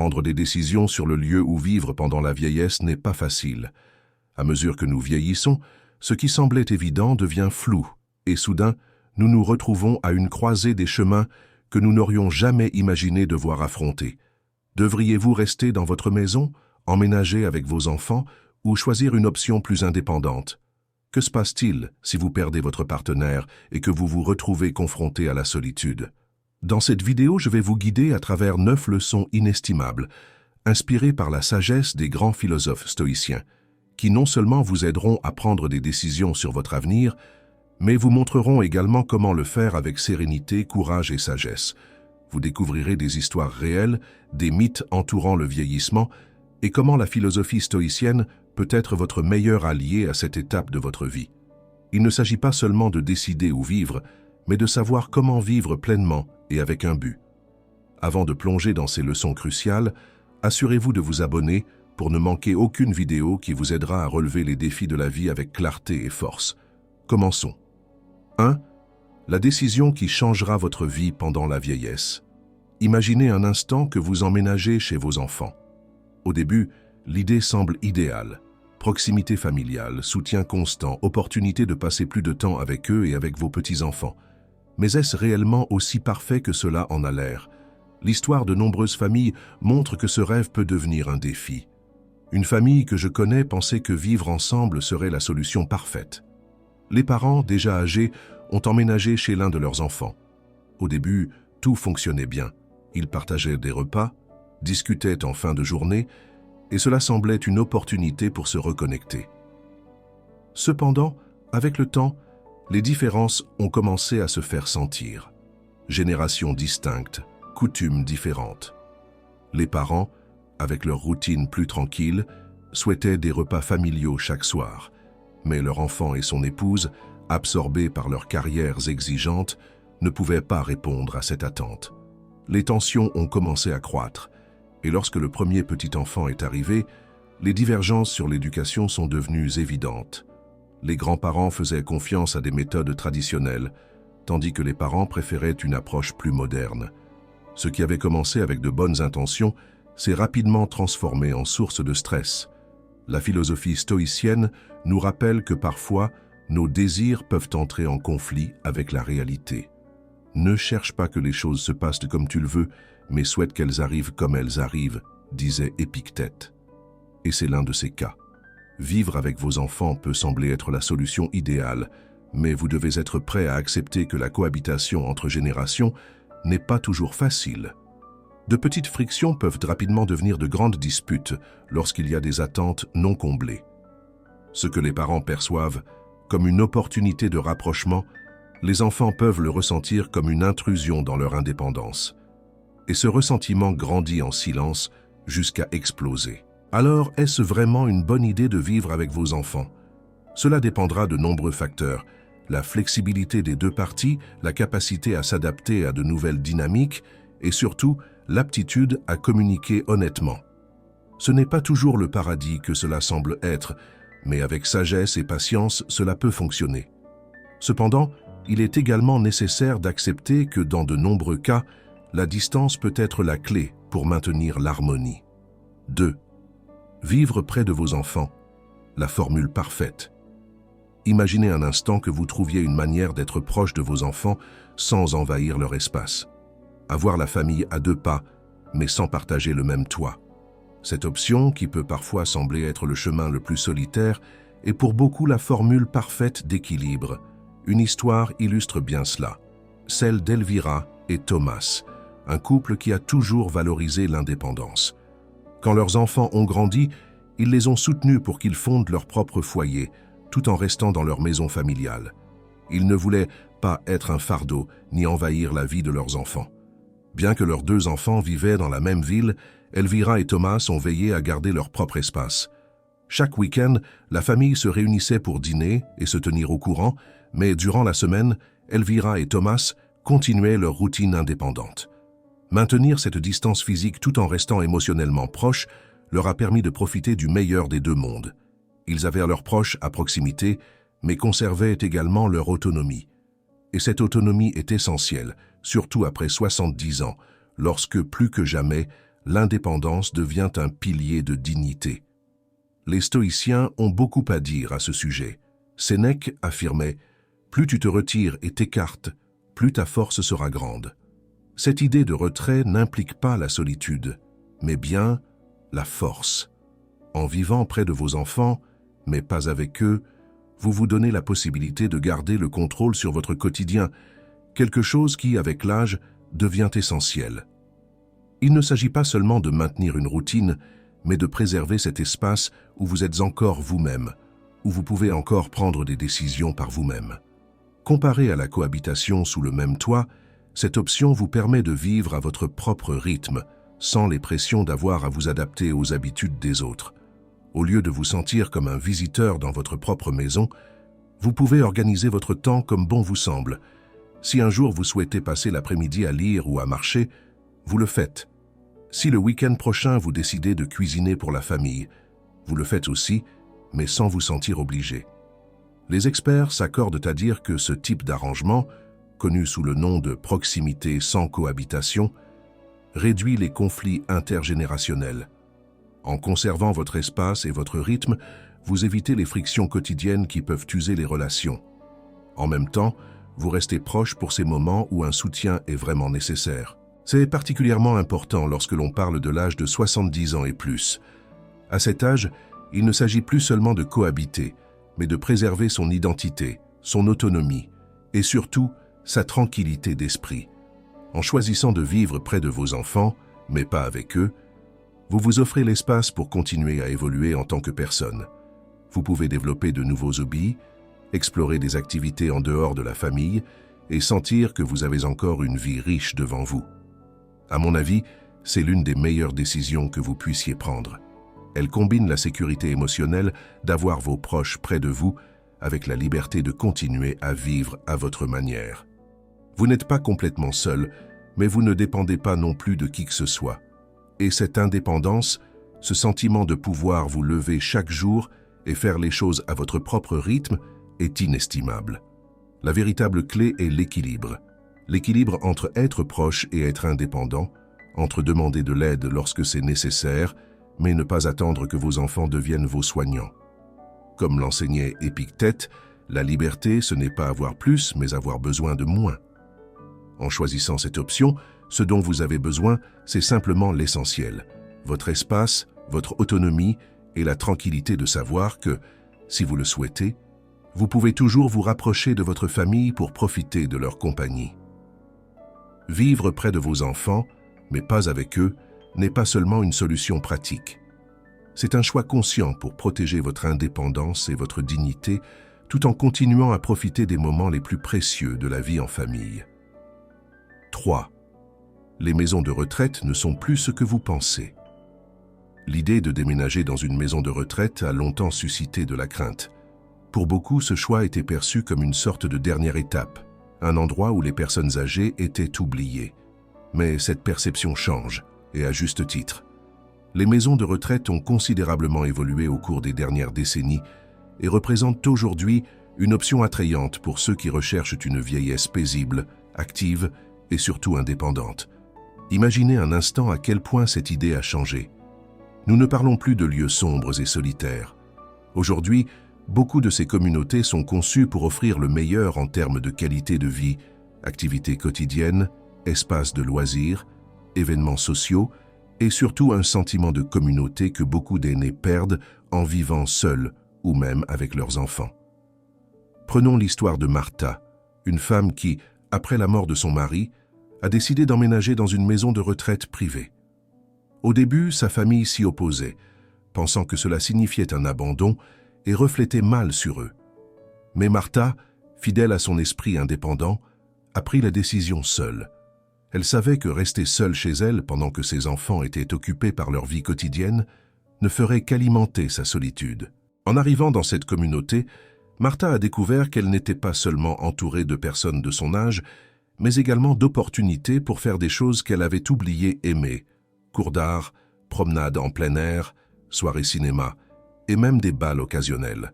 Prendre des décisions sur le lieu où vivre pendant la vieillesse n'est pas facile. À mesure que nous vieillissons, ce qui semblait évident devient flou, et soudain, nous nous retrouvons à une croisée des chemins que nous n'aurions jamais imaginé devoir affronter. Devriez-vous rester dans votre maison, emménager avec vos enfants, ou choisir une option plus indépendante? Que se passe-t-il si vous perdez votre partenaire et que vous vous retrouvez confronté à la solitude? Dans cette vidéo, je vais vous guider à travers 9 leçons inestimables, inspirées par la sagesse des grands philosophes stoïciens, qui non seulement vous aideront à prendre des décisions sur votre avenir, mais vous montreront également comment le faire avec sérénité, courage et sagesse. Vous découvrirez des histoires réelles, des mythes entourant le vieillissement, et comment la philosophie stoïcienne peut être votre meilleur allié à cette étape de votre vie. Il ne s'agit pas seulement de décider où vivre, mais de savoir comment vivre pleinement et avec un but. Avant de plonger dans ces leçons cruciales, assurez-vous de vous abonner pour ne manquer aucune vidéo qui vous aidera à relever les défis de la vie avec clarté et force. Commençons. 1. La décision qui changera votre vie pendant la vieillesse. Imaginez un instant que vous emménagez chez vos enfants. Au début, l'idée semble idéale. Proximité familiale, soutien constant, opportunité de passer plus de temps avec eux et avec vos petits-enfants. Mais est-ce réellement aussi parfait que cela en a l'air? L'histoire de nombreuses familles montre que ce rêve peut devenir un défi. Une famille que je connais pensait que vivre ensemble serait la solution parfaite. Les parents, déjà âgés, ont emménagé chez l'un de leurs enfants. Au début, tout fonctionnait bien. Ils partageaient des repas, discutaient en fin de journée, et cela semblait une opportunité pour se reconnecter. Cependant, avec le temps, les différences ont commencé à se faire sentir. Générations distinctes, coutumes différentes. Les parents, avec leur routine plus tranquille, souhaitaient des repas familiaux chaque soir, mais leur enfant et son épouse, absorbés par leurs carrières exigeantes, ne pouvaient pas répondre à cette attente. Les tensions ont commencé à croître, et lorsque le premier petit enfant est arrivé, les divergences sur l'éducation sont devenues évidentes. Les grands-parents faisaient confiance à des méthodes traditionnelles, tandis que les parents préféraient une approche plus moderne. Ce qui avait commencé avec de bonnes intentions s'est rapidement transformé en source de stress. La philosophie stoïcienne nous rappelle que parfois, nos désirs peuvent entrer en conflit avec la réalité. Ne cherche pas que les choses se passent comme tu le veux, mais souhaite qu'elles arrivent comme elles arrivent, disait Épictète. Et c'est l'un de ces cas. Vivre avec vos enfants peut sembler être la solution idéale, mais vous devez être prêt à accepter que la cohabitation entre générations n'est pas toujours facile. De petites frictions peuvent rapidement devenir de grandes disputes lorsqu'il y a des attentes non comblées. Ce que les parents perçoivent comme une opportunité de rapprochement, les enfants peuvent le ressentir comme une intrusion dans leur indépendance. Et ce ressentiment grandit en silence jusqu'à exploser. Alors, est-ce vraiment une bonne idée de vivre avec vos enfants? Cela dépendra de nombreux facteurs. La flexibilité des deux parties, la capacité à s'adapter à de nouvelles dynamiques et surtout l'aptitude à communiquer honnêtement. Ce n'est pas toujours le paradis que cela semble être, mais avec sagesse et patience, cela peut fonctionner. Cependant, il est également nécessaire d'accepter que dans de nombreux cas, la distance peut être la clé pour maintenir l'harmonie. 2. Vivre près de vos enfants, la formule parfaite. Imaginez un instant que vous trouviez une manière d'être proche de vos enfants sans envahir leur espace. Avoir la famille à 2 pas, mais sans partager le même toit. Cette option, qui peut parfois sembler être le chemin le plus solitaire, est pour beaucoup la formule parfaite d'équilibre. Une histoire illustre bien cela. Celle d'Elvira et Thomas, un couple qui a toujours valorisé l'indépendance. Quand leurs enfants ont grandi, ils les ont soutenus pour qu'ils fondent leur propre foyer, tout en restant dans leur maison familiale. Ils ne voulaient pas être un fardeau, ni envahir la vie de leurs enfants. Bien que leurs 2 enfants vivaient dans la même ville, Elvira et Thomas ont veillé à garder leur propre espace. Chaque week-end, la famille se réunissait pour dîner et se tenir au courant, mais durant la semaine, Elvira et Thomas continuaient leur routine indépendante. Maintenir cette distance physique tout en restant émotionnellement proches leur a permis de profiter du meilleur des 2 mondes. Ils avaient leurs proches à proximité, mais conservaient également leur autonomie. Et cette autonomie est essentielle, surtout après 70 ans, lorsque, plus que jamais, l'indépendance devient un pilier de dignité. Les stoïciens ont beaucoup à dire à ce sujet. Sénèque affirmait « Plus tu te retires et t'écartes, plus ta force sera grande ». Cette idée de retrait n'implique pas la solitude, mais bien la force. En vivant près de vos enfants, mais pas avec eux, vous vous donnez la possibilité de garder le contrôle sur votre quotidien, quelque chose qui, avec l'âge, devient essentiel. Il ne s'agit pas seulement de maintenir une routine, mais de préserver cet espace où vous êtes encore vous-même, où vous pouvez encore prendre des décisions par vous-même. Comparé à la cohabitation sous le même toit, cette option vous permet de vivre à votre propre rythme, sans les pressions d'avoir à vous adapter aux habitudes des autres. Au lieu de vous sentir comme un visiteur dans votre propre maison, vous pouvez organiser votre temps comme bon vous semble. Si un jour vous souhaitez passer l'après-midi à lire ou à marcher, vous le faites. Si le week-end prochain vous décidez de cuisiner pour la famille, vous le faites aussi, mais sans vous sentir obligé. Les experts s'accordent à dire que ce type d'arrangement, connu sous le nom de proximité sans cohabitation, réduit les conflits intergénérationnels. En conservant votre espace et votre rythme, vous évitez les frictions quotidiennes qui peuvent user les relations. En même temps, vous restez proche pour ces moments où un soutien est vraiment nécessaire. C'est particulièrement important lorsque l'on parle de l'âge de 70 ans et plus. À cet âge, il ne s'agit plus seulement de cohabiter, mais de préserver son identité, son autonomie et surtout sa tranquillité d'esprit. En choisissant de vivre près de vos enfants, mais pas avec eux, vous vous offrez l'espace pour continuer à évoluer en tant que personne. Vous pouvez développer de nouveaux hobbies, explorer des activités en dehors de la famille et sentir que vous avez encore une vie riche devant vous. À mon avis, c'est l'une des meilleures décisions que vous puissiez prendre. Elle combine la sécurité émotionnelle d'avoir vos proches près de vous avec la liberté de continuer à vivre à votre manière. Vous n'êtes pas complètement seul, mais vous ne dépendez pas non plus de qui que ce soit. Et cette indépendance, ce sentiment de pouvoir vous lever chaque jour et faire les choses à votre propre rythme est inestimable. La véritable clé est l'équilibre. L'équilibre entre être proche et être indépendant, entre demander de l'aide lorsque c'est nécessaire, mais ne pas attendre que vos enfants deviennent vos soignants. Comme l'enseignait Épictète, la liberté, ce n'est pas avoir plus, mais avoir besoin de moins. En choisissant cette option, ce dont vous avez besoin, c'est simplement l'essentiel. Votre espace, votre autonomie et la tranquillité de savoir que, si vous le souhaitez, vous pouvez toujours vous rapprocher de votre famille pour profiter de leur compagnie. Vivre près de vos enfants, mais pas avec eux, n'est pas seulement une solution pratique. C'est un choix conscient pour protéger votre indépendance et votre dignité, tout en continuant à profiter des moments les plus précieux de la vie en famille. 3. Les maisons de retraite ne sont plus ce que vous pensez. L'idée de déménager dans une maison de retraite a longtemps suscité de la crainte. Pour beaucoup, ce choix était perçu comme une sorte de dernière étape, un endroit où les personnes âgées étaient oubliées. Mais cette perception change, et à juste titre. Les maisons de retraite ont considérablement évolué au cours des dernières décennies et représentent aujourd'hui une option attrayante pour ceux qui recherchent une vieillesse paisible, active et surtout indépendante. Imaginez un instant à quel point cette idée a changé. Nous ne parlons plus de lieux sombres et solitaires. Aujourd'hui, beaucoup de ces communautés sont conçues pour offrir le meilleur en termes de qualité de vie, activités quotidiennes, espaces de loisirs, événements sociaux et surtout un sentiment de communauté que beaucoup d'aînés perdent en vivant seuls ou même avec leurs enfants. Prenons l'histoire de Martha, une femme qui, après la mort de son mari, a décidé d'emménager dans une maison de retraite privée. Au début, sa famille s'y opposait, pensant que cela signifiait un abandon et reflétait mal sur eux. Mais Martha, fidèle à son esprit indépendant, a pris la décision seule. Elle savait que rester seule chez elle pendant que ses enfants étaient occupés par leur vie quotidienne ne ferait qu'alimenter sa solitude. En arrivant dans cette communauté, Martha a découvert qu'elle n'était pas seulement entourée de personnes de son âge, mais également d'opportunités pour faire des choses qu'elle avait oublié aimer, cours d'art, promenades en plein air, soirées cinéma, et même des bals occasionnels.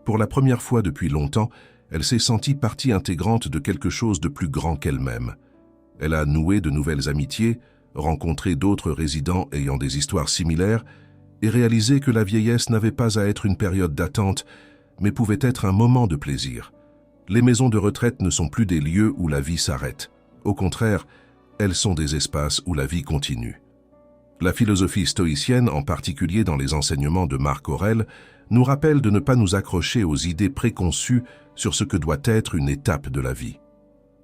Pour la première fois depuis longtemps, elle s'est sentie partie intégrante de quelque chose de plus grand qu'elle-même. Elle a noué de nouvelles amitiés, rencontrer d'autres résidents ayant des histoires similaires et réaliser que la vieillesse n'avait pas à être une période d'attente, mais pouvait être un moment de plaisir. Les maisons de retraite ne sont plus des lieux où la vie s'arrête. Au contraire, elles sont des espaces où la vie continue. La philosophie stoïcienne, en particulier dans les enseignements de Marc Aurèle, nous rappelle de ne pas nous accrocher aux idées préconçues sur ce que doit être une étape de la vie.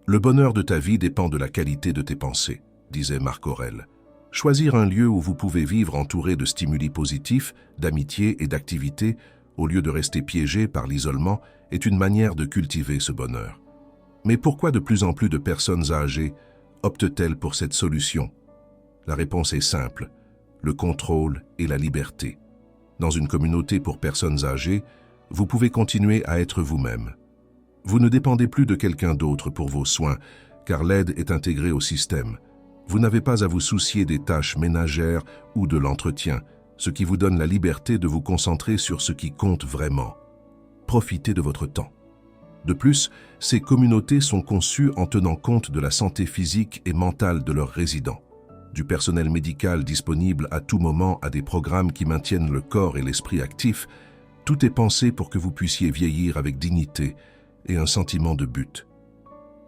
Le bonheur de ta vie dépend de la qualité de tes pensées, disait Marc Aurèle. Choisir un lieu où vous pouvez vivre entouré de stimuli positifs, d'amitié et d'activité, au lieu de rester piégé par l'isolement, est une manière de cultiver ce bonheur. Mais pourquoi de plus en plus de personnes âgées optent-elles pour cette solution? La réponse est simple, le contrôle et la liberté. Dans une communauté pour personnes âgées, vous pouvez continuer à être vous-même. Vous ne dépendez plus de quelqu'un d'autre pour vos soins, car l'aide est intégrée au système. Vous n'avez pas à vous soucier des tâches ménagères ou de l'entretien, ce qui vous donne la liberté de vous concentrer sur ce qui compte vraiment. Profitez de votre temps. De plus, ces communautés sont conçues en tenant compte de la santé physique et mentale de leurs résidents. Du personnel médical disponible à tout moment à des programmes qui maintiennent le corps et l'esprit actifs, tout est pensé pour que vous puissiez vieillir avec dignité et un sentiment de but.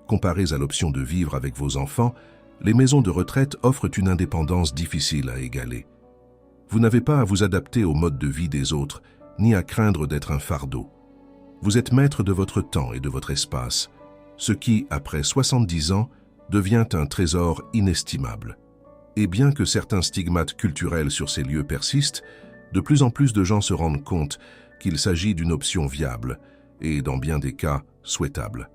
Comparés à l'option de vivre avec vos enfants, les maisons de retraite offrent une indépendance difficile à égaler. Vous n'avez pas à vous adapter au mode de vie des autres, ni à craindre d'être un fardeau. Vous êtes maître de votre temps et de votre espace, ce qui, après 70 ans, devient un trésor inestimable. Et bien que certains stigmates culturels sur ces lieux persistent, de plus en plus de gens se rendent compte qu'il s'agit d'une option viable et, dans bien des cas, souhaitable.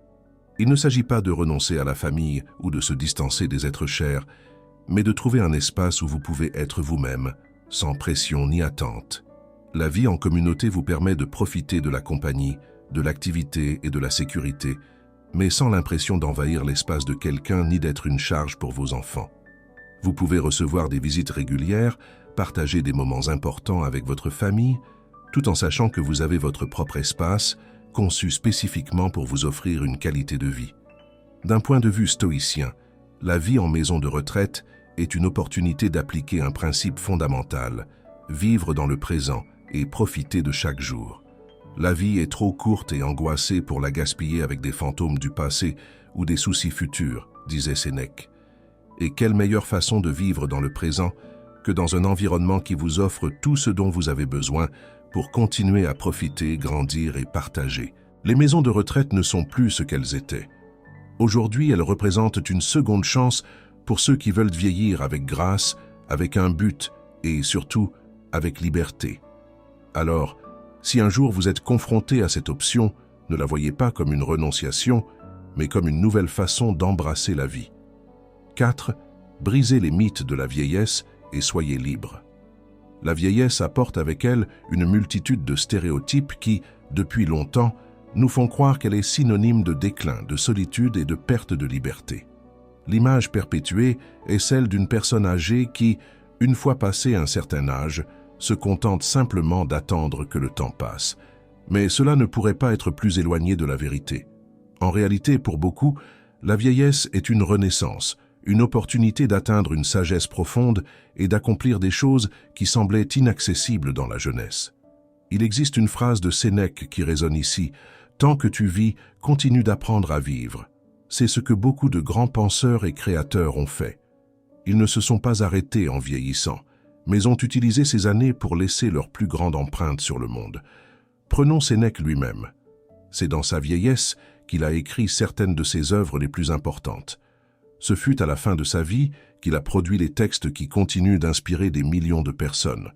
Il ne s'agit pas de renoncer à la famille ou de se distancer des êtres chers, mais de trouver un espace où vous pouvez être vous-même, sans pression ni attente. La vie en communauté vous permet de profiter de la compagnie, de l'activité et de la sécurité, mais sans l'impression d'envahir l'espace de quelqu'un ni d'être une charge pour vos enfants. Vous pouvez recevoir des visites régulières, partager des moments importants avec votre famille, tout en sachant que vous avez votre propre espace, conçu spécifiquement pour vous offrir une qualité de vie. D'un point de vue stoïcien, la vie en maison de retraite est une opportunité d'appliquer un principe fondamental, vivre dans le présent et profiter de chaque jour. La vie est trop courte et angoissée pour la gaspiller avec des fantômes du passé ou des soucis futurs, disait Sénèque. Et quelle meilleure façon de vivre dans le présent que dans un environnement qui vous offre tout ce dont vous avez besoin pour continuer à profiter, grandir et partager. Les maisons de retraite ne sont plus ce qu'elles étaient. Aujourd'hui, elles représentent une seconde chance pour ceux qui veulent vieillir avec grâce, avec un but et surtout avec liberté. Alors, si un jour vous êtes confronté à cette option, ne la voyez pas comme une renonciation, mais comme une nouvelle façon d'embrasser la vie. 4. Brisez les mythes de la vieillesse et soyez libre. La vieillesse apporte avec elle une multitude de stéréotypes qui, depuis longtemps, nous font croire qu'elle est synonyme de déclin, de solitude et de perte de liberté. L'image perpétuée est celle d'une personne âgée qui, une fois passé un certain âge, se contente simplement d'attendre que le temps passe. Mais cela ne pourrait pas être plus éloigné de la vérité. En réalité, pour beaucoup, la vieillesse est une renaissance, une opportunité d'atteindre une sagesse profonde et d'accomplir des choses qui semblaient inaccessibles dans la jeunesse. Il existe une phrase de Sénèque qui résonne ici, « Tant que tu vis, continue d'apprendre à vivre ». C'est ce que beaucoup de grands penseurs et créateurs ont fait. Ils ne se sont pas arrêtés en vieillissant, mais ont utilisé ces années pour laisser leur plus grande empreinte sur le monde. Prenons Sénèque lui-même. C'est dans sa vieillesse qu'il a écrit certaines de ses œuvres les plus importantes. Ce fut à la fin de sa vie qu'il a produit les textes qui continuent d'inspirer des millions de personnes,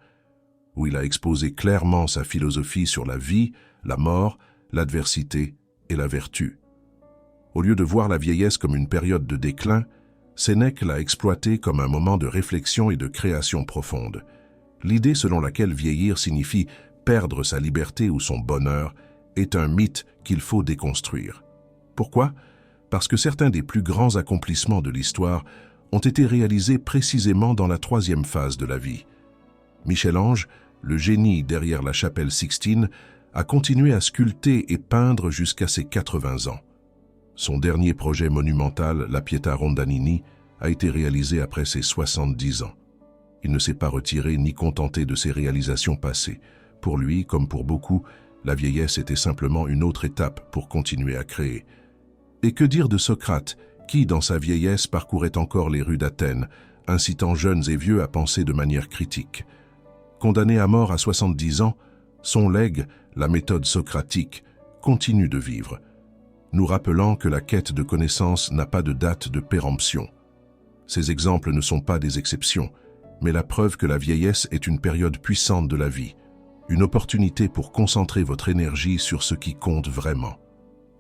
où il a exposé clairement sa philosophie sur la vie, la mort, l'adversité et la vertu. Au lieu de voir la vieillesse comme une période de déclin, Sénèque l'a exploitée comme un moment de réflexion et de création profonde. L'idée selon laquelle vieillir signifie perdre sa liberté ou son bonheur est un mythe qu'il faut déconstruire. Pourquoi ? Parce que certains des plus grands accomplissements de l'histoire ont été réalisés précisément dans la troisième phase de la vie. Michel-Ange, le génie derrière la chapelle Sixtine, a continué à sculpter et peindre jusqu'à ses 80 ans. Son dernier projet monumental, la Pietà Rondanini, a été réalisé après ses 70 ans. Il ne s'est pas retiré ni contenté de ses réalisations passées. Pour lui, comme pour beaucoup, la vieillesse était simplement une autre étape pour continuer à créer. Et que dire de Socrate, qui, dans sa vieillesse, parcourait encore les rues d'Athènes, incitant jeunes et vieux à penser de manière critique. Condamné à mort à 70 ans, son legs, la méthode socratique, continue de vivre, nous rappelant que la quête de connaissance n'a pas de date de péremption. Ces exemples ne sont pas des exceptions, mais la preuve que la vieillesse est une période puissante de la vie, une opportunité pour concentrer votre énergie sur ce qui compte vraiment.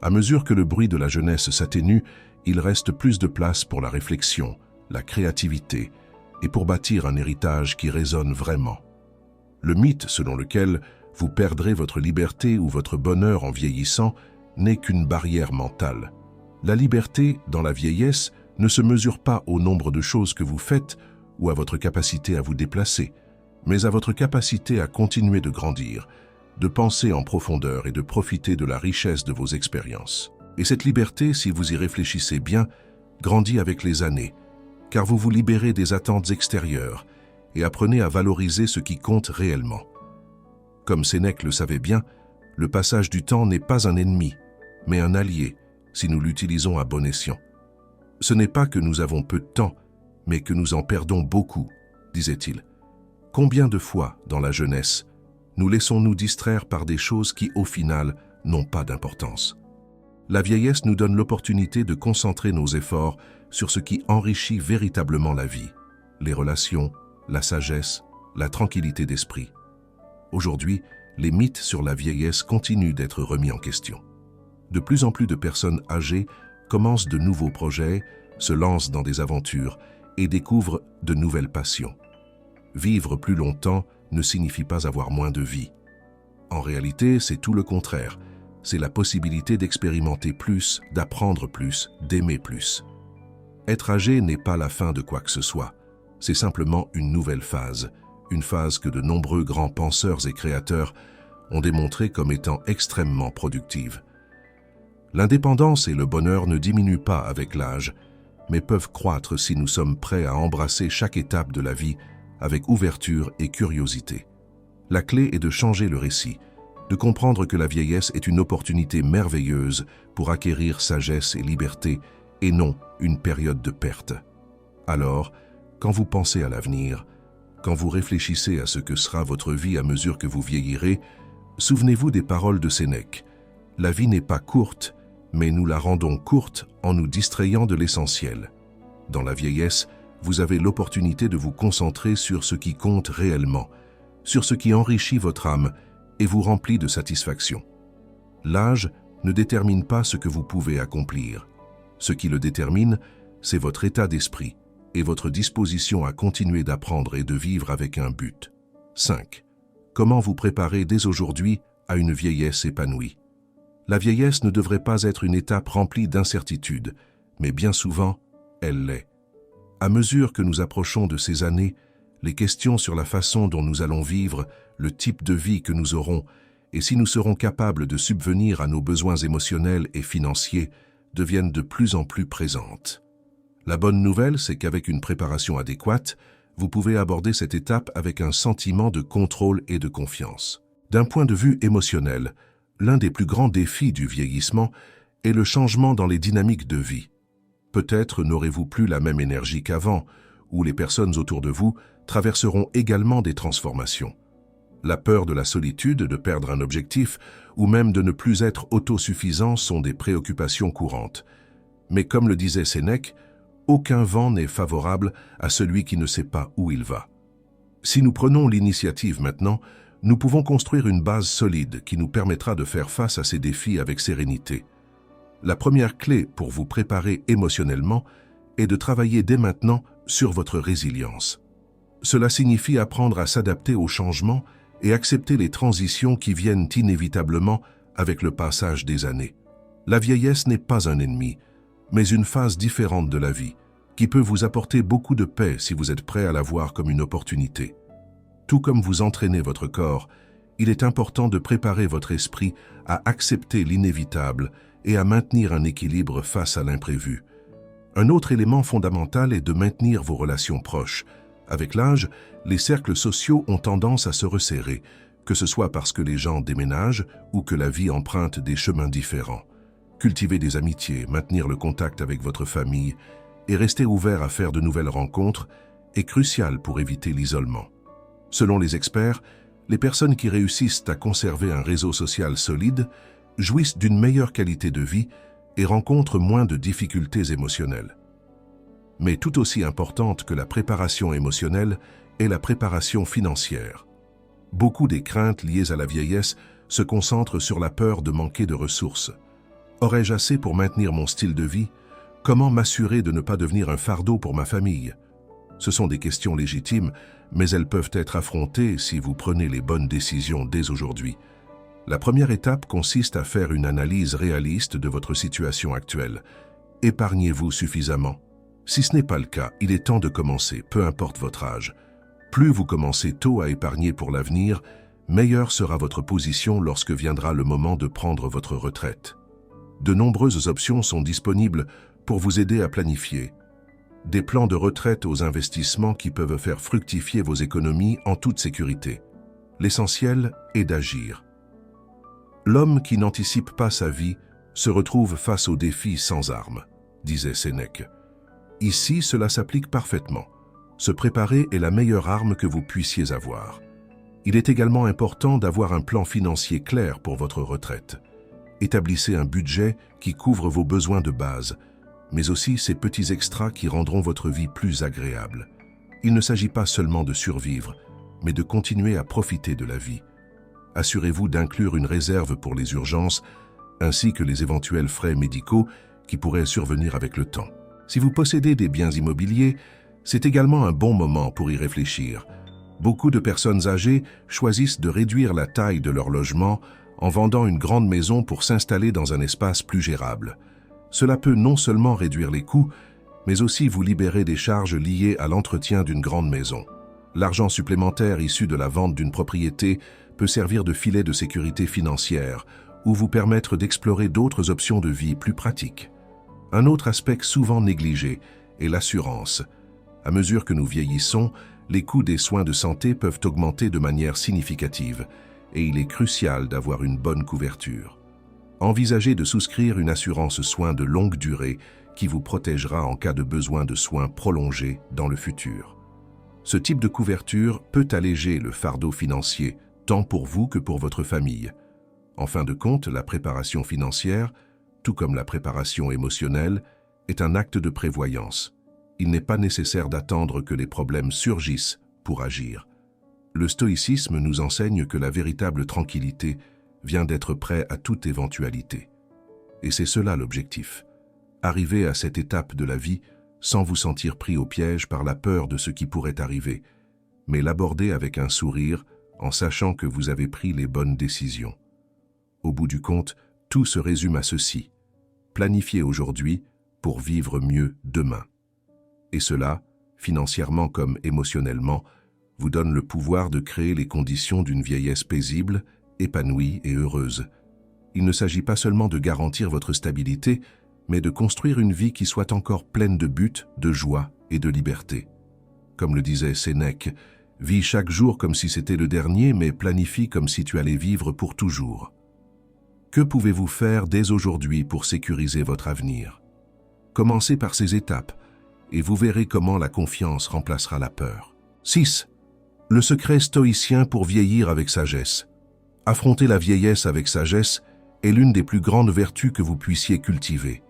À mesure que le bruit de la jeunesse s'atténue, il reste plus de place pour la réflexion, la créativité, et pour bâtir un héritage qui résonne vraiment. Le mythe selon lequel vous perdrez votre liberté ou votre bonheur en vieillissant n'est qu'une barrière mentale. La liberté, dans la vieillesse, ne se mesure pas au nombre de choses que vous faites ou à votre capacité à vous déplacer, mais à votre capacité à continuer de grandir, de penser en profondeur et de profiter de la richesse de vos expériences. Et cette liberté, si vous y réfléchissez bien, grandit avec les années, car vous vous libérez des attentes extérieures et apprenez à valoriser ce qui compte réellement. Comme Sénèque le savait bien, le passage du temps n'est pas un ennemi, mais un allié, si nous l'utilisons à bon escient. Ce n'est pas que nous avons peu de temps, mais que nous en perdons beaucoup, disait-il. Combien de fois, dans la jeunesse, nous laissons-nous distraire par des choses qui, au final, n'ont pas d'importance? La vieillesse nous donne l'opportunité de concentrer nos efforts sur ce qui enrichit véritablement la vie, les relations, la sagesse, la tranquillité d'esprit. Aujourd'hui, les mythes sur la vieillesse continuent d'être remis en question. De plus en plus de personnes âgées commencent de nouveaux projets, se lancent dans des aventures et découvrent de nouvelles passions. Vivre plus longtemps ne signifie pas avoir moins de vie. En réalité, c'est tout le contraire. C'est la possibilité d'expérimenter plus, d'apprendre plus, d'aimer plus. Être âgé n'est pas la fin de quoi que ce soit. C'est simplement une nouvelle phase, une phase que de nombreux grands penseurs et créateurs ont démontré comme étant extrêmement productive. L'indépendance et le bonheur ne diminuent pas avec l'âge, mais peuvent croître si nous sommes prêts à embrasser chaque étape de la vie avec ouverture et curiosité. La clé est de changer le récit, de comprendre que la vieillesse est une opportunité merveilleuse pour acquérir sagesse et liberté, et non une période de perte. Alors, quand vous pensez à l'avenir, quand vous réfléchissez à ce que sera votre vie à mesure que vous vieillirez, souvenez-vous des paroles de Sénèque. La vie n'est pas courte, mais nous la rendons courte en nous distrayant de l'essentiel. Dans la vieillesse, vous avez l'opportunité de vous concentrer sur ce qui compte réellement, sur ce qui enrichit votre âme et vous remplit de satisfaction. L'âge ne détermine pas ce que vous pouvez accomplir. Ce qui le détermine, c'est votre état d'esprit et votre disposition à continuer d'apprendre et de vivre avec un but. 5. Comment vous préparer dès aujourd'hui à une vieillesse épanouie? La vieillesse ne devrait pas être une étape remplie d'incertitudes, mais bien souvent, elle l'est. À mesure que nous approchons de ces années, les questions sur la façon dont nous allons vivre, le type de vie que nous aurons, et si nous serons capables de subvenir à nos besoins émotionnels et financiers, deviennent de plus en plus présentes. La bonne nouvelle, c'est qu'avec une préparation adéquate, vous pouvez aborder cette étape avec un sentiment de contrôle et de confiance. D'un point de vue émotionnel, l'un des plus grands défis du vieillissement est le changement dans les dynamiques de vie. Peut-être n'aurez-vous plus la même énergie qu'avant, ou les personnes autour de vous traverseront également des transformations. La peur de la solitude, de perdre un objectif, ou même de ne plus être autosuffisant sont des préoccupations courantes. Mais comme le disait Sénèque, aucun vent n'est favorable à celui qui ne sait pas où il va. Si nous prenons l'initiative maintenant, nous pouvons construire une base solide qui nous permettra de faire face à ces défis avec sérénité. La première clé pour vous préparer émotionnellement est de travailler dès maintenant sur votre résilience. Cela signifie apprendre à s'adapter aux changements et accepter les transitions qui viennent inévitablement avec le passage des années. La vieillesse n'est pas un ennemi, mais une phase différente de la vie, qui peut vous apporter beaucoup de paix si vous êtes prêt à la voir comme une opportunité. Tout comme vous entraînez votre corps, il est important de préparer votre esprit à accepter l'inévitable et à maintenir un équilibre face à l'imprévu. Un autre élément fondamental est de maintenir vos relations proches. Avec l'âge, les cercles sociaux ont tendance à se resserrer, que ce soit parce que les gens déménagent ou que la vie emprunte des chemins différents. Cultiver des amitiés, maintenir le contact avec votre famille et rester ouvert à faire de nouvelles rencontres est crucial pour éviter l'isolement. Selon les experts, les personnes qui réussissent à conserver un réseau social solide jouissent d'une meilleure qualité de vie et rencontrent moins de difficultés émotionnelles. Mais tout aussi importante que la préparation émotionnelle est la préparation financière. Beaucoup des craintes liées à la vieillesse se concentrent sur la peur de manquer de ressources. Aurais-je assez pour maintenir mon style de vie? Comment m'assurer de ne pas devenir un fardeau pour ma famille? Ce sont des questions légitimes, mais elles peuvent être affrontées si vous prenez les bonnes décisions dès aujourd'hui. La première étape consiste à faire une analyse réaliste de votre situation actuelle. Épargnez-vous suffisamment? Si ce n'est pas le cas, il est temps de commencer, peu importe votre âge. Plus vous commencez tôt à épargner pour l'avenir, meilleure sera votre position lorsque viendra le moment de prendre votre retraite. De nombreuses options sont disponibles pour vous aider à planifier. Des plans de retraite aux investissements qui peuvent faire fructifier vos économies en toute sécurité. L'essentiel est d'agir. L'homme qui n'anticipe pas sa vie se retrouve face aux défis sans armes, disait Sénèque. Ici, cela s'applique parfaitement. Se préparer est la meilleure arme que vous puissiez avoir. Il est également important d'avoir un plan financier clair pour votre retraite. Établissez un budget qui couvre vos besoins de base, mais aussi ces petits extras qui rendront votre vie plus agréable. Il ne s'agit pas seulement de survivre, mais de continuer à profiter de la vie. Assurez-vous d'inclure une réserve pour les urgences, ainsi que les éventuels frais médicaux qui pourraient survenir avec le temps. Si vous possédez des biens immobiliers, c'est également un bon moment pour y réfléchir. Beaucoup de personnes âgées choisissent de réduire la taille de leur logement en vendant une grande maison pour s'installer dans un espace plus gérable. Cela peut non seulement réduire les coûts, mais aussi vous libérer des charges liées à l'entretien d'une grande maison. L'argent supplémentaire issu de la vente d'une propriété peut servir de filet de sécurité financière ou vous permettre d'explorer d'autres options de vie plus pratiques. Un autre aspect souvent négligé est l'assurance. À mesure que nous vieillissons, les coûts des soins de santé peuvent augmenter de manière significative et il est crucial d'avoir une bonne couverture. Envisagez de souscrire une assurance soins de longue durée qui vous protégera en cas de besoin de soins prolongés dans le futur. Ce type de couverture peut alléger le fardeau financier, tant pour vous que pour votre famille. En fin de compte, la préparation financière, tout comme la préparation émotionnelle, est un acte de prévoyance. Il n'est pas nécessaire d'attendre que les problèmes surgissent pour agir. Le stoïcisme nous enseigne que la véritable tranquillité vient d'être prêt à toute éventualité. Et c'est cela l'objectif. Arriver à cette étape de la vie sans vous sentir pris au piège par la peur de ce qui pourrait arriver, mais l'aborder avec un sourire en sachant que vous avez pris les bonnes décisions. Au bout du compte, tout se résume à ceci. Planifiez aujourd'hui pour vivre mieux demain. Et cela, financièrement comme émotionnellement, vous donne le pouvoir de créer les conditions d'une vieillesse paisible, épanouie et heureuse. Il ne s'agit pas seulement de garantir votre stabilité, mais de construire une vie qui soit encore pleine de buts, de joie et de liberté. Comme le disait Sénèque, « Vis chaque jour comme si c'était le dernier, mais planifie comme si tu allais vivre pour toujours. » Que pouvez-vous faire dès aujourd'hui pour sécuriser votre avenir? Commencez par ces étapes, et vous verrez comment la confiance remplacera la peur. 6. Le secret stoïcien pour vieillir avec sagesse. Affronter la vieillesse avec sagesse est l'une des plus grandes vertus que vous puissiez cultiver.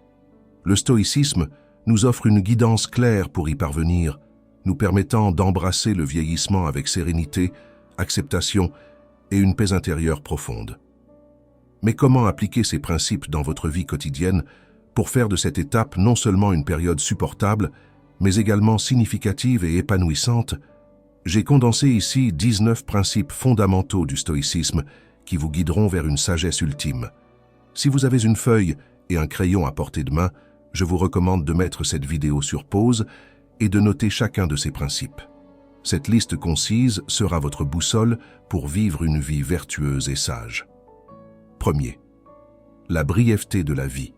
Le stoïcisme nous offre une guidance claire pour y parvenir, nous permettant d'embrasser le vieillissement avec sérénité, acceptation et une paix intérieure profonde. Mais comment appliquer ces principes dans votre vie quotidienne pour faire de cette étape non seulement une période supportable, mais également significative et épanouissante? J'ai condensé ici 19 principes fondamentaux du stoïcisme qui vous guideront vers une sagesse ultime. Si vous avez une feuille et un crayon à portée de main, je vous recommande de mettre cette vidéo sur pause et de noter chacun de ces principes. Cette liste concise sera votre boussole pour vivre une vie vertueuse et sage. Premier, la brièveté de la vie.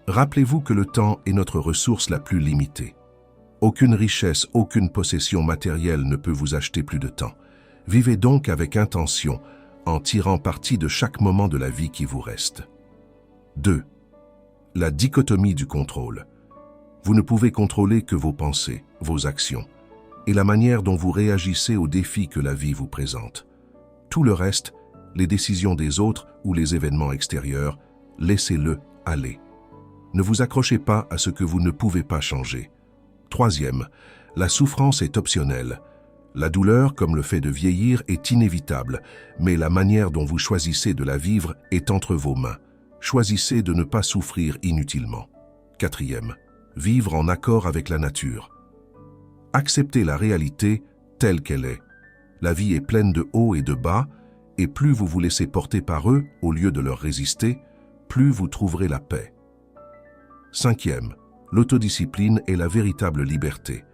Rappelez-vous que le temps est notre ressource la plus limitée. Aucune richesse, aucune possession matérielle ne peut vous acheter plus de temps. Vivez donc avec intention, en tirant parti de chaque moment de la vie qui vous reste. 2. La dichotomie du contrôle. Vous ne pouvez contrôler que vos pensées, vos actions, et la manière dont vous réagissez aux défis que la vie vous présente. Tout le reste, les décisions des autres ou les événements extérieurs, laissez-le aller. Ne vous accrochez pas à ce que vous ne pouvez pas changer. 3. La souffrance est optionnelle. La douleur, comme le fait de vieillir, est inévitable, mais la manière dont vous choisissez de la vivre est entre vos mains. Choisissez de ne pas souffrir inutilement. 4. Vivre en accord avec la nature. Acceptez la réalité telle qu'elle est. La vie est pleine de hauts et de bas, et plus vous vous laissez porter par eux au lieu de leur résister, plus vous trouverez la paix. 5. L'autodiscipline est la véritable liberté.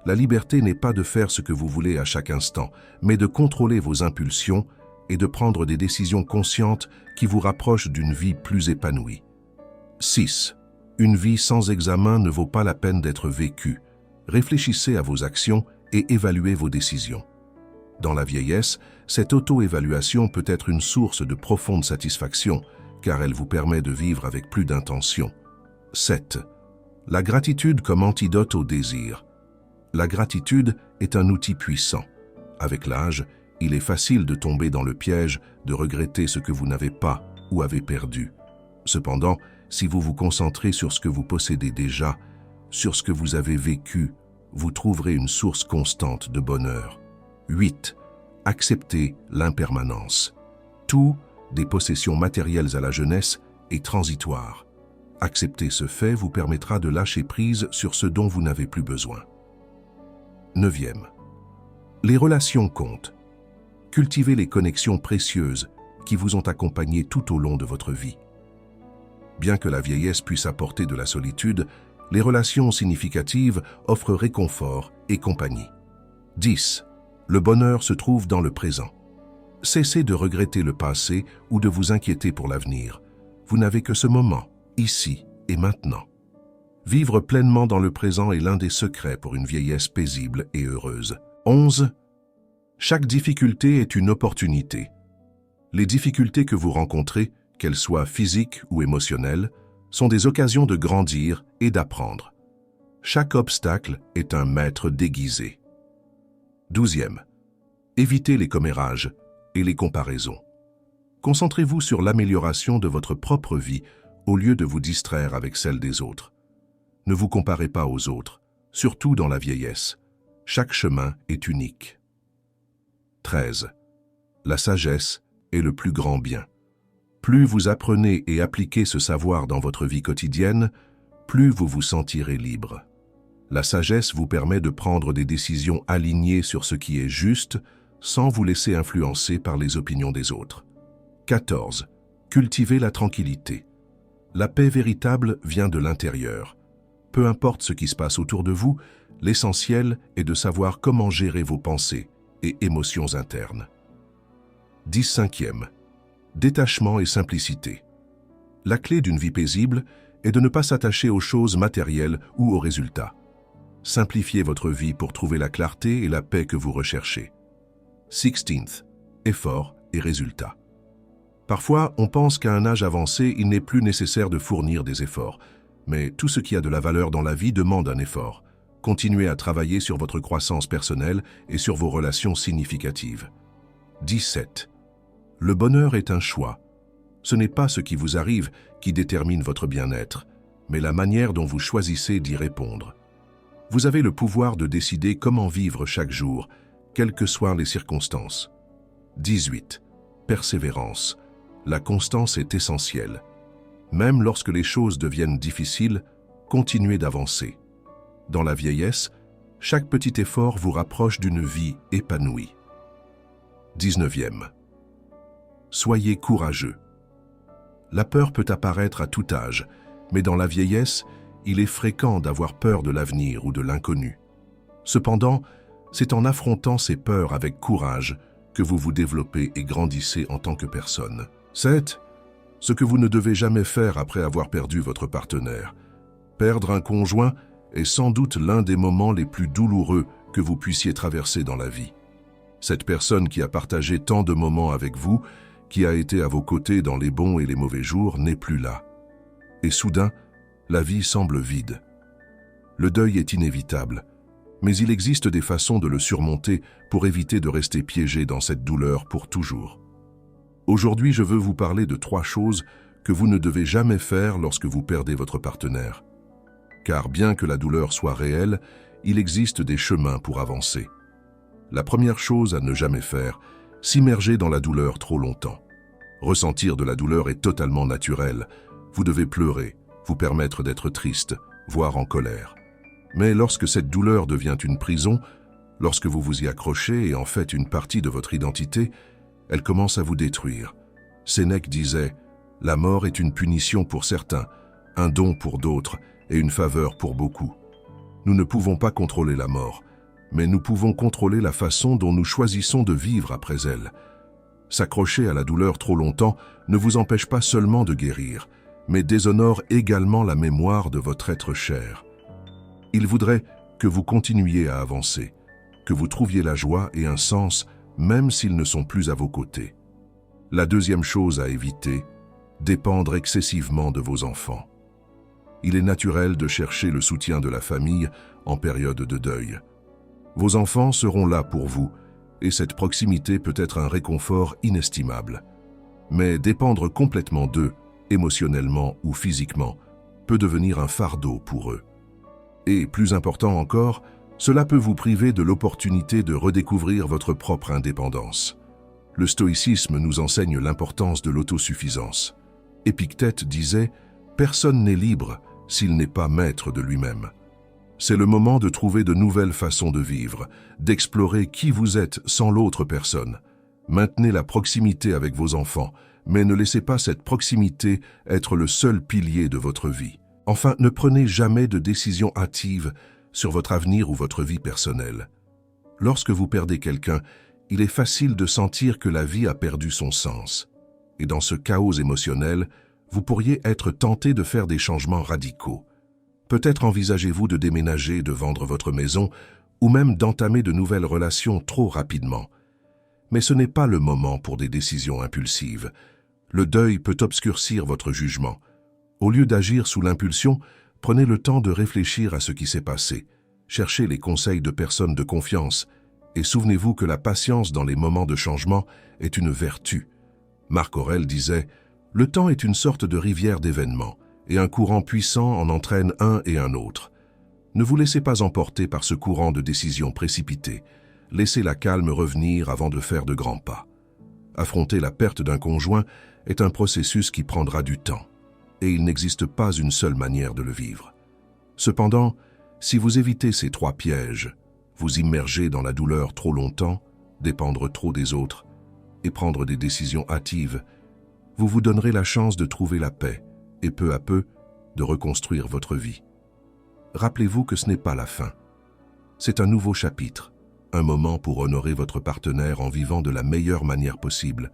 La liberté n'est pas de faire ce que vous voulez à chaque instant, mais de contrôler vos impulsions et de prendre des décisions conscientes qui vous rapprochent d'une vie plus épanouie. 6. Une vie sans examen ne vaut pas la peine d'être vécue. Réfléchissez à vos actions et évaluez vos décisions. Dans la vieillesse, cette auto-évaluation peut être une source de profonde satisfaction, car elle vous permet de vivre avec plus d'intention. 7. La gratitude comme antidote au désir. La gratitude est un outil puissant. Avec l'âge, il est facile de tomber dans le piège de regretter ce que vous n'avez pas ou avez perdu. Cependant, si vous vous concentrez sur ce que vous possédez déjà, sur ce que vous avez vécu, vous trouverez une source constante de bonheur. 8. Acceptez l'impermanence. Tout, des possessions matérielles à la jeunesse, est transitoire. Accepter ce fait vous permettra de lâcher prise sur ce dont vous n'avez plus besoin. 9. Les relations comptent. Cultivez les connexions précieuses qui vous ont accompagné tout au long de votre vie. Bien que la vieillesse puisse apporter de la solitude, les relations significatives offrent réconfort et compagnie. 10. Le bonheur se trouve dans le présent. Cessez de regretter le passé ou de vous inquiéter pour l'avenir. Vous n'avez que ce moment, ici et maintenant. Vivre pleinement dans le présent est l'un des secrets pour une vieillesse paisible et heureuse. 11. Chaque difficulté est une opportunité. Les difficultés que vous rencontrez, qu'elles soient physiques ou émotionnelles, sont des occasions de grandir et d'apprendre. Chaque obstacle est un maître déguisé. 12. Évitez les commérages et les comparaisons. Concentrez-vous sur l'amélioration de votre propre vie au lieu de vous distraire avec celle des autres. Ne vous comparez pas aux autres, surtout dans la vieillesse. Chaque chemin est unique. 13. La sagesse est le plus grand bien. Plus vous apprenez et appliquez ce savoir dans votre vie quotidienne, plus vous vous sentirez libre. La sagesse vous permet de prendre des décisions alignées sur ce qui est juste, sans vous laisser influencer par les opinions des autres. 14. Cultivez la tranquillité. La paix véritable vient de l'intérieur. Peu importe ce qui se passe autour de vous, l'essentiel est de savoir comment gérer vos pensées et émotions internes. 15. Détachement et simplicité. La clé d'une vie paisible est de ne pas s'attacher aux choses matérielles ou aux résultats. Simplifiez votre vie pour trouver la clarté et la paix que vous recherchez. 16. Effort et résultats. Parfois, on pense qu'à un âge avancé, il n'est plus nécessaire de fournir des efforts. Mais tout ce qui a de la valeur dans la vie demande un effort. Continuez à travailler sur votre croissance personnelle et sur vos relations significatives. 17. Le bonheur est un choix. Ce n'est pas ce qui vous arrive qui détermine votre bien-être, mais la manière dont vous choisissez d'y répondre. Vous avez le pouvoir de décider comment vivre chaque jour, quelles que soient les circonstances. 18. Persévérance. La constance est essentielle. Même lorsque les choses deviennent difficiles, continuez d'avancer. Dans la vieillesse, chaque petit effort vous rapproche d'une vie épanouie. 19. Soyez courageux. La peur peut apparaître à tout âge, mais dans la vieillesse, il est fréquent d'avoir peur de l'avenir ou de l'inconnu. Cependant, c'est en affrontant ces peurs avec courage que vous vous développez et grandissez en tant que personne. 7. Ce que vous ne devez jamais faire après avoir perdu votre partenaire. Perdre un conjoint est sans doute l'un des moments les plus douloureux que vous puissiez traverser dans la vie. Cette personne qui a partagé tant de moments avec vous, qui a été à vos côtés dans les bons et les mauvais jours, n'est plus là. Et soudain, la vie semble vide. Le deuil est inévitable, mais il existe des façons de le surmonter pour éviter de rester piégé dans cette douleur pour toujours. Aujourd'hui, je veux vous parler de 3 choses que vous ne devez jamais faire lorsque vous perdez votre partenaire. Car bien que la douleur soit réelle, il existe des chemins pour avancer. La première chose à ne jamais faire, s'immerger dans la douleur trop longtemps. Ressentir de la douleur est totalement naturel. Vous devez pleurer, vous permettre d'être triste, voire en colère. Mais lorsque cette douleur devient une prison, lorsque vous vous y accrochez et en faites une partie de votre identité, elle commence à vous détruire. Sénèque disait « La mort est une punition pour certains, un don pour d'autres et une faveur pour beaucoup. » Nous ne pouvons pas contrôler la mort, mais nous pouvons contrôler la façon dont nous choisissons de vivre après elle. S'accrocher à la douleur trop longtemps ne vous empêche pas seulement de guérir, mais déshonore également la mémoire de votre être cher. Il voudrait que vous continuiez à avancer, que vous trouviez la joie et un sens, même s'ils ne sont plus à vos côtés. La deuxième chose à éviter, dépendre excessivement de vos enfants. Il est naturel de chercher le soutien de la famille en période de deuil. Vos enfants seront là pour vous, et cette proximité peut être un réconfort inestimable. Mais dépendre complètement d'eux, émotionnellement ou physiquement, peut devenir un fardeau pour eux. Et plus important encore, cela peut vous priver de l'opportunité de redécouvrir votre propre indépendance. Le stoïcisme nous enseigne l'importance de l'autosuffisance. Épictète disait « Personne n'est libre s'il n'est pas maître de lui-même ». C'est le moment de trouver de nouvelles façons de vivre, d'explorer qui vous êtes sans l'autre personne. Maintenez la proximité avec vos enfants, mais ne laissez pas cette proximité être le seul pilier de votre vie. Enfin, ne prenez jamais de décision hâtive sur votre avenir ou votre vie personnelle. Lorsque vous perdez quelqu'un, il est facile de sentir que la vie a perdu son sens. Et dans ce chaos émotionnel, vous pourriez être tenté de faire des changements radicaux. Peut-être envisagez-vous de déménager, de vendre votre maison, ou même d'entamer de nouvelles relations trop rapidement. Mais ce n'est pas le moment pour des décisions impulsives. Le deuil peut obscurcir votre jugement. Au lieu d'agir sous l'impulsion, prenez le temps de réfléchir à ce qui s'est passé. Cherchez les conseils de personnes de confiance et souvenez-vous que la patience dans les moments de changement est une vertu. Marc Aurèle disait « Le temps est une sorte de rivière d'événements et un courant puissant en entraîne un et un autre. Ne vous laissez pas emporter par ce courant de décisions précipitées. Laissez la calme revenir avant de faire de grands pas. Affronter la perte d'un conjoint est un processus qui prendra du temps. Et il n'existe pas une seule manière de le vivre. Cependant, si vous évitez ces 3 pièges, vous immerger dans la douleur trop longtemps, dépendre trop des autres et prendre des décisions hâtives, vous vous donnerez la chance de trouver la paix et peu à peu de reconstruire votre vie. Rappelez-vous que ce n'est pas la fin. C'est un nouveau chapitre, un moment pour honorer votre partenaire en vivant de la meilleure manière possible,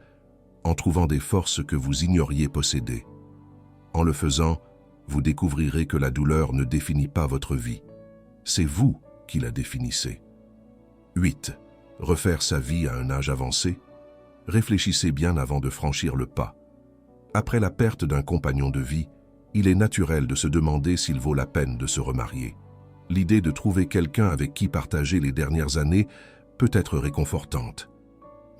en trouvant des forces que vous ignoriez posséder. En le faisant, vous découvrirez que la douleur ne définit pas votre vie. C'est vous qui la définissez. 8. Refaire sa vie à un âge avancé. Réfléchissez bien avant de franchir le pas. Après la perte d'un compagnon de vie, il est naturel de se demander s'il vaut la peine de se remarier. L'idée de trouver quelqu'un avec qui partager les dernières années peut être réconfortante.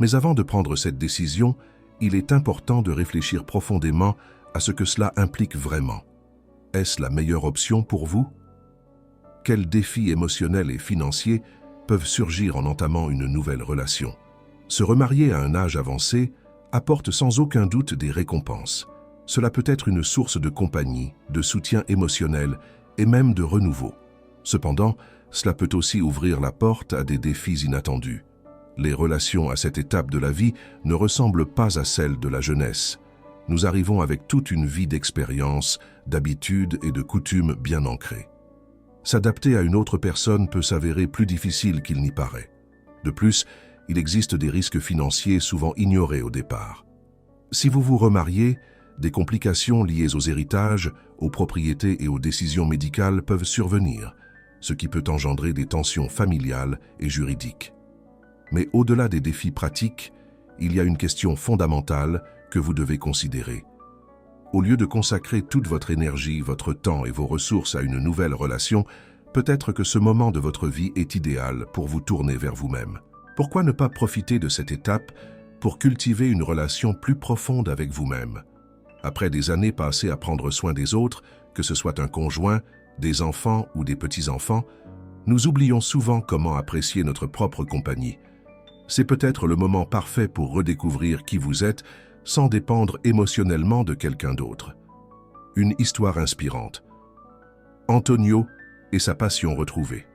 Mais avant de prendre cette décision, il est important de réfléchir profondément à ce que cela implique vraiment. Est-ce la meilleure option pour vous? Quels défis émotionnels et financiers peuvent surgir en entamant une nouvelle relation? Se remarier à un âge avancé apporte sans aucun doute des récompenses. Cela peut être une source de compagnie, de soutien émotionnel et même de renouveau. Cependant, cela peut aussi ouvrir la porte à des défis inattendus. Les relations à cette étape de la vie ne ressemblent pas à celles de la jeunesse. Nous arrivons avec toute une vie d'expérience, d'habitudes et de coutumes bien ancrées. S'adapter à une autre personne peut s'avérer plus difficile qu'il n'y paraît. De plus, il existe des risques financiers souvent ignorés au départ. Si vous vous remariez, Des complications liées aux héritages, aux propriétés et aux décisions médicales peuvent survenir, ce qui peut engendrer des tensions familiales et juridiques. Mais au-delà des défis pratiques, il y a une question fondamentale que vous devez considérer. Au lieu de consacrer toute votre énergie, votre temps et vos ressources à une nouvelle relation, peut-être que ce moment de votre vie est idéal pour vous tourner vers vous-même. Pourquoi ne pas profiter de cette étape pour cultiver une relation plus profonde avec vous-même? Après des années passées à prendre soin des autres, que ce soit un conjoint, des enfants ou des petits-enfants, nous oublions souvent comment apprécier notre propre compagnie. C'est peut-être le moment parfait pour redécouvrir qui vous êtes sans dépendre émotionnellement de quelqu'un d'autre. Une histoire inspirante. Antonio et sa passion retrouvée.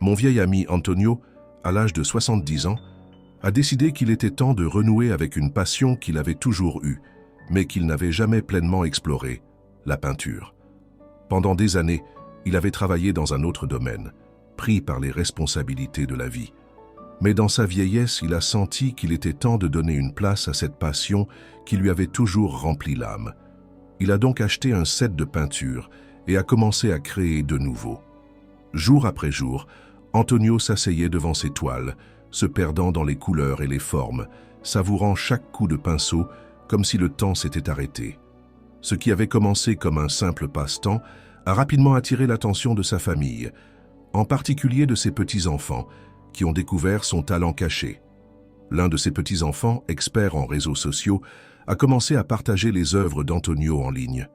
Mon vieil ami Antonio, à l'âge de 70 ans, a décidé qu'il était temps de renouer avec une passion qu'il avait toujours eue, mais qu'il n'avait jamais pleinement explorée, la peinture. Pendant des années, il avait travaillé dans un autre domaine, pris par les responsabilités de la vie. Mais dans sa vieillesse, il a senti qu'il était temps de donner une place à cette passion qui lui avait toujours rempli l'âme. Il a donc acheté un set de peinture et a commencé à créer de nouveau. Jour après jour, Antonio s'asseyait devant ses toiles, se perdant dans les couleurs et les formes, savourant chaque coup de pinceau comme si le temps s'était arrêté. Ce qui avait commencé comme un simple passe-temps a rapidement attiré l'attention de sa famille, en particulier de ses petits-enfants, qui ont découvert son talent caché. L'un de ses petits-enfants, expert en réseaux sociaux, a commencé à partager les œuvres d'Antonio en ligne.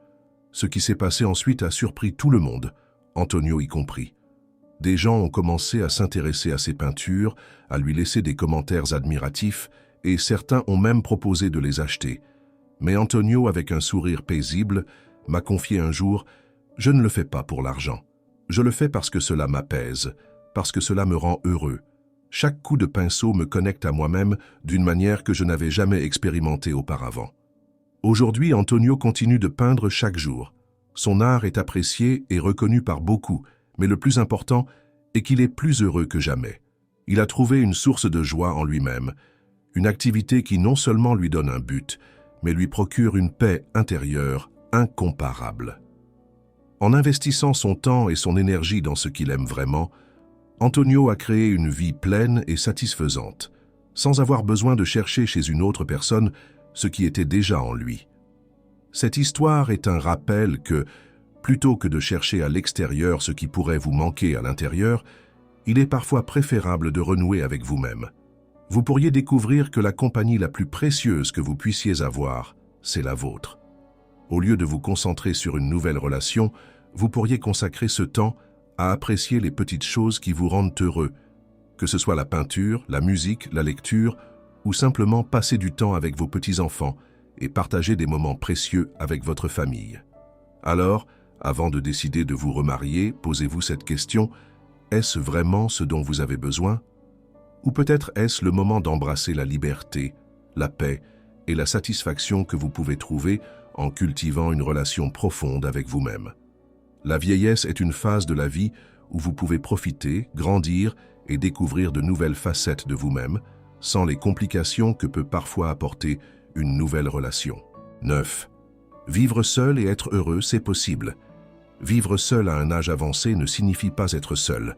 Ce qui s'est passé ensuite a surpris tout le monde, Antonio y compris. Des gens ont commencé à s'intéresser à ses peintures, à lui laisser des commentaires admiratifs, et certains ont même proposé de les acheter. Mais Antonio, avec un sourire paisible, m'a confié un jour « Je ne le fais pas pour l'argent. Je le fais parce que cela m'apaise, parce que cela me rend heureux. Chaque coup de pinceau me connecte à moi-même d'une manière que je n'avais jamais expérimentée auparavant. » Aujourd'hui, Antonio continue de peindre chaque jour. Son art est apprécié et reconnu par beaucoup, mais le plus important est qu'il est plus heureux que jamais. Il a trouvé une source de joie en lui-même, une activité qui non seulement lui donne un but, mais lui procure une paix intérieure incomparable. En investissant son temps et son énergie dans ce qu'il aime vraiment, Antonio a créé une vie pleine et satisfaisante, sans avoir besoin de chercher chez une autre personne ce qui était déjà en lui. Cette histoire est un rappel que, plutôt que de chercher à l'extérieur ce qui pourrait vous manquer à l'intérieur, il est parfois préférable de renouer avec vous-même. Vous pourriez découvrir que la compagnie la plus précieuse que vous puissiez avoir, c'est la vôtre. Au lieu de vous concentrer sur une nouvelle relation, vous pourriez consacrer ce temps à apprécier les petites choses qui vous rendent heureux, que ce soit la peinture, la musique, la lecture, ou simplement passer du temps avec vos petits-enfants et partager des moments précieux avec votre famille. Alors, avant de décider de vous remarier, posez-vous cette question, est-ce vraiment ce dont vous avez besoin? Ou peut-être est-ce le moment d'embrasser la liberté, la paix et la satisfaction que vous pouvez trouver en cultivant une relation profonde avec vous-même? La vieillesse est une phase de la vie où vous pouvez profiter, grandir et découvrir de nouvelles facettes de vous-même, sans les complications que peut parfois apporter une nouvelle relation. 9. Vivre seul et être heureux, c'est possible. Vivre seul à un âge avancé ne signifie pas être seul.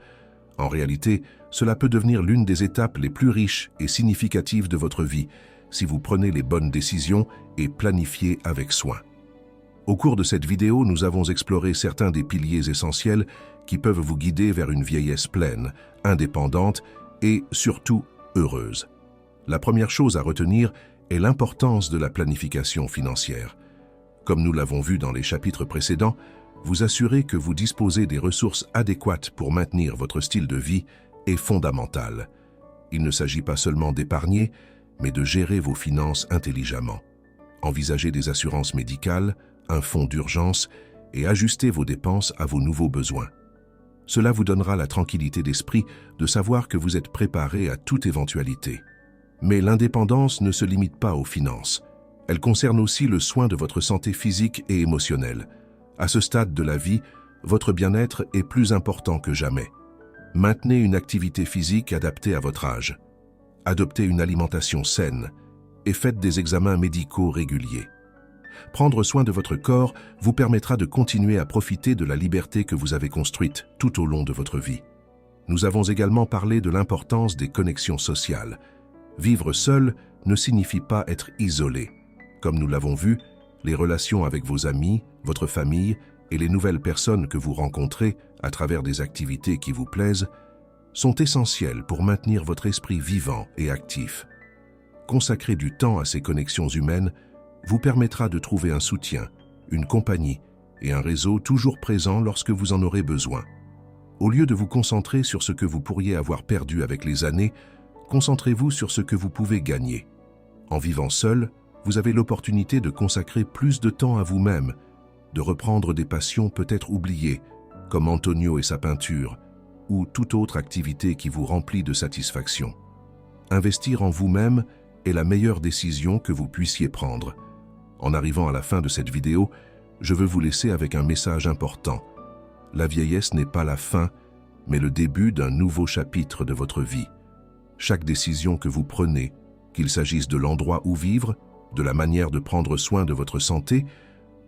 En réalité, cela peut devenir l'une des étapes les plus riches et significatives de votre vie si vous prenez les bonnes décisions et planifiez avec soin. Au cours de cette vidéo, nous avons exploré certains des piliers essentiels qui peuvent vous guider vers une vieillesse pleine, indépendante et surtout heureuse. La première chose à retenir est l'importance de la planification financière. Comme nous l'avons vu dans les chapitres précédents, vous assurer que vous disposez des ressources adéquates pour maintenir votre style de vie est fondamental. Il ne s'agit pas seulement d'épargner, mais de gérer vos finances intelligemment. Envisagez des assurances médicales, un fonds d'urgence et ajustez vos dépenses à vos nouveaux besoins. Cela vous donnera la tranquillité d'esprit de savoir que vous êtes préparé à toute éventualité. Mais l'indépendance ne se limite pas aux finances. Elle concerne aussi le soin de votre santé physique et émotionnelle. À ce stade de la vie, votre bien-être est plus important que jamais. Maintenez une activité physique adaptée à votre âge. Adoptez une alimentation saine et faites des examens médicaux réguliers. Prendre soin de votre corps vous permettra de continuer à profiter de la liberté que vous avez construite tout au long de votre vie. Nous avons également parlé de l'importance des connexions sociales. Vivre seul ne signifie pas être isolé. Comme nous l'avons vu, les relations avec vos amis, votre famille et les nouvelles personnes que vous rencontrez à travers des activités qui vous plaisent sont essentielles pour maintenir votre esprit vivant et actif. Consacrer du temps à ces connexions humaines vous permettra de trouver un soutien, une compagnie et un réseau toujours présent lorsque vous en aurez besoin. Au lieu de vous concentrer sur ce que vous pourriez avoir perdu avec les années, concentrez-vous sur ce que vous pouvez gagner. En vivant seul, vous avez l'opportunité de consacrer plus de temps à vous-même, de reprendre des passions peut-être oubliées, comme Antonio et sa peinture, ou toute autre activité qui vous remplit de satisfaction. Investir en vous-même est la meilleure décision que vous puissiez prendre. En arrivant à la fin de cette vidéo, je veux vous laisser avec un message important. La vieillesse n'est pas la fin, mais le début d'un nouveau chapitre de votre vie. Chaque décision que vous prenez, qu'il s'agisse de l'endroit où vivre, de la manière de prendre soin de votre santé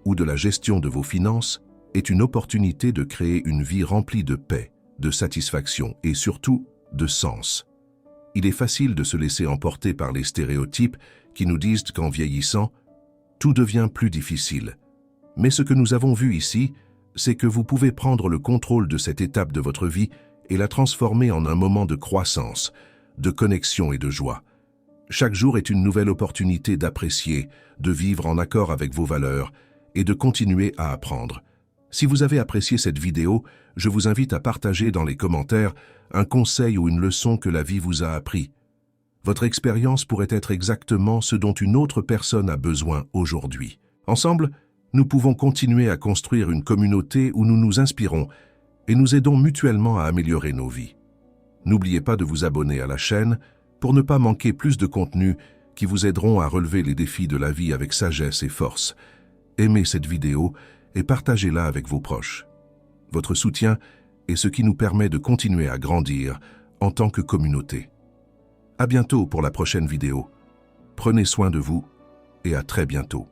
ou de la gestion de vos finances, est une opportunité de créer une vie remplie de paix, de satisfaction et surtout de sens. Il est facile de se laisser emporter par les stéréotypes qui nous disent qu'en vieillissant, tout devient plus difficile. Mais ce que nous avons vu ici, c'est que vous pouvez prendre le contrôle de cette étape de votre vie et la transformer en un moment de croissance, de connexion et de joie. Chaque jour est une nouvelle opportunité d'apprécier, de vivre en accord avec vos valeurs et de continuer à apprendre. Si vous avez apprécié cette vidéo, je vous invite à partager dans les commentaires un conseil ou une leçon que la vie vous a appris. Votre expérience pourrait être exactement ce dont une autre personne a besoin aujourd'hui. Ensemble, nous pouvons continuer à construire une communauté où nous nous inspirons et nous aidons mutuellement à améliorer nos vies. N'oubliez pas de vous abonner à la chaîne pour ne pas manquer plus de contenus qui vous aideront à relever les défis de la vie avec sagesse et force. Aimez cette vidéo et partagez-la avec vos proches. Votre soutien est ce qui nous permet de continuer à grandir en tant que communauté. À bientôt pour la prochaine vidéo. Prenez soin de vous et à très bientôt.